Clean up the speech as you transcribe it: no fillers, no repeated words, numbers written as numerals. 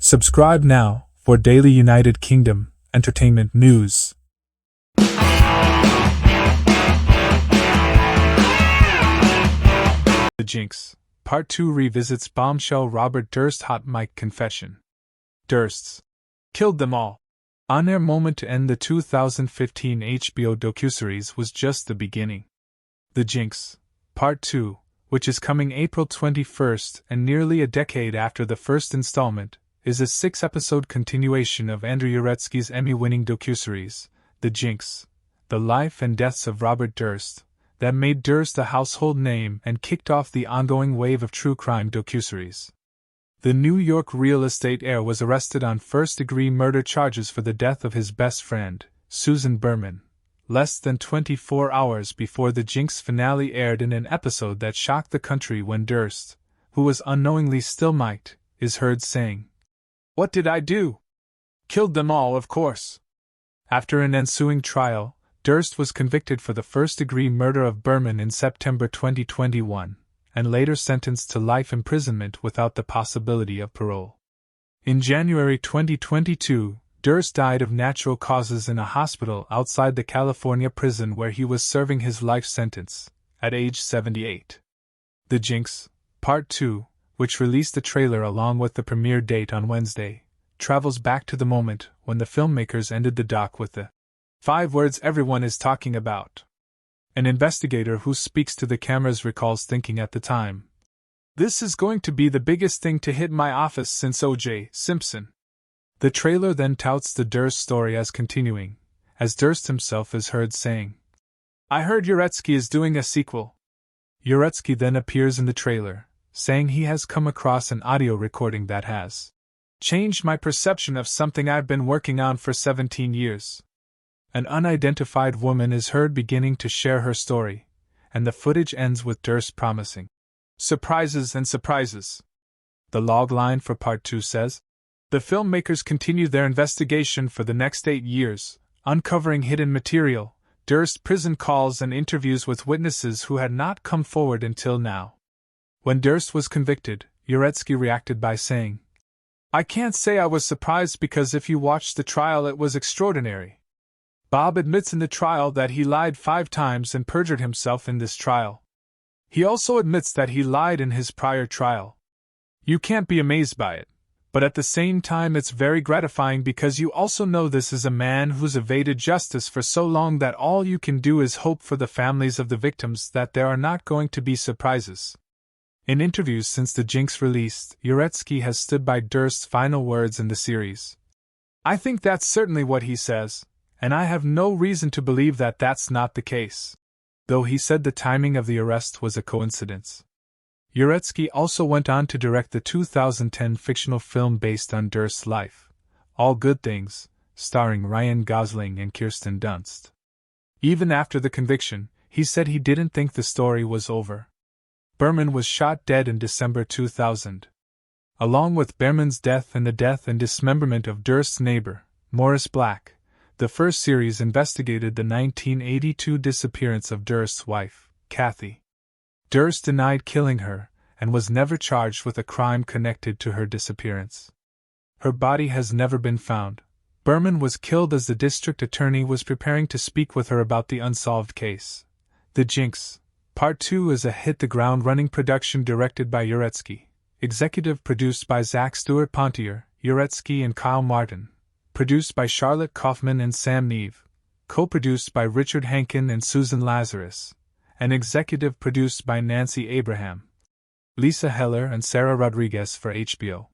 Subscribe now for daily United Kingdom entertainment news. The Jinx, Part 2 revisits Bombshell Robert Durst hot mic confession. Durst's killed them all. On-air moment to end the 2015 HBO docuseries was just the beginning. The Jinx, Part 2, which is coming April 21st and nearly a decade after the first installment, is a 6-episode continuation of Andrew Uretsky's Emmy-winning docuseries, The Jinx, The Life and Deaths of Robert Durst, that made Durst a household name and kicked off the ongoing wave of true crime docuseries. The New York real estate heir was arrested on first-degree murder charges for the death of his best friend, Susan Berman, less than 24 hours before the Jinx finale aired in an episode that shocked the country when Durst, who was unknowingly still mic'd, is heard saying, "What did I do? Killed them all, of course." After an ensuing trial, Durst was convicted for the first-degree murder of Berman in September 2021, and later sentenced to life imprisonment without the possibility of parole. In January 2022, Durst died of natural causes in a hospital outside the California prison where he was serving his life sentence, at age 78. The Jinx, Part 2, which released a trailer along with the premiere date on Wednesday, travels back to the moment when the filmmakers ended the doc with the 5 words everyone is talking about. An investigator who speaks to the cameras recalls thinking at the time, "This is going to be the biggest thing to hit my office since O.J. Simpson." The trailer then touts the Durst story as continuing, as Durst himself is heard saying, "I heard Uretsky is doing a sequel." Uretsky then appears in the trailer, saying he has come across an audio recording that has changed my perception of something I've been working on for 17 years. An unidentified woman is heard beginning to share her story, and the footage ends with Durst promising surprises and surprises. The log line for Part 2 says, "The filmmakers continue their investigation for the next 8 years, uncovering hidden material, Durst prison calls and interviews with witnesses who had not come forward until now." When Durst was convicted, Uretsky reacted by saying, "I can't say I was surprised because if you watched the trial it was extraordinary. Bob admits in the trial that he lied 5 times and perjured himself in this trial. He also admits that he lied in his prior trial. You can't be amazed by it, but at the same time it's very gratifying because you also know this is a man who's evaded justice for so long that all you can do is hope for the families of the victims that there are not going to be surprises." In interviews since The Jinx released, Uretsky has stood by Durst's final words in the series. "I think that's certainly what he says, and I have no reason to believe that that's not the case," though he said the timing of the arrest was a coincidence. Uretsky also went on to direct the 2010 fictional film based on Durst's life, All Good Things, starring Ryan Gosling and Kirsten Dunst. Even after the conviction, he said he didn't think the story was over. Berman was shot dead in December 2000. Along with Berman's death and the death and dismemberment of Durst's neighbor, Morris Black, the first series investigated the 1982 disappearance of Durst's wife, Kathy. Durst denied killing her, and was never charged with a crime connected to her disappearance. Her body has never been found. Berman was killed as the district attorney was preparing to speak with her about the unsolved case. The Jinx, Part 2 is a hit-the-ground-running production directed by Uretsky, executive produced by Zach Stewart Pontier, Uretsky and Kyle Martin, produced by Charlotte Kaufman and Sam Neve, co-produced by Richard Hankin and Susan Lazarus, and executive produced by Nancy Abraham, Lisa Heller and Sarah Rodriguez for HBO.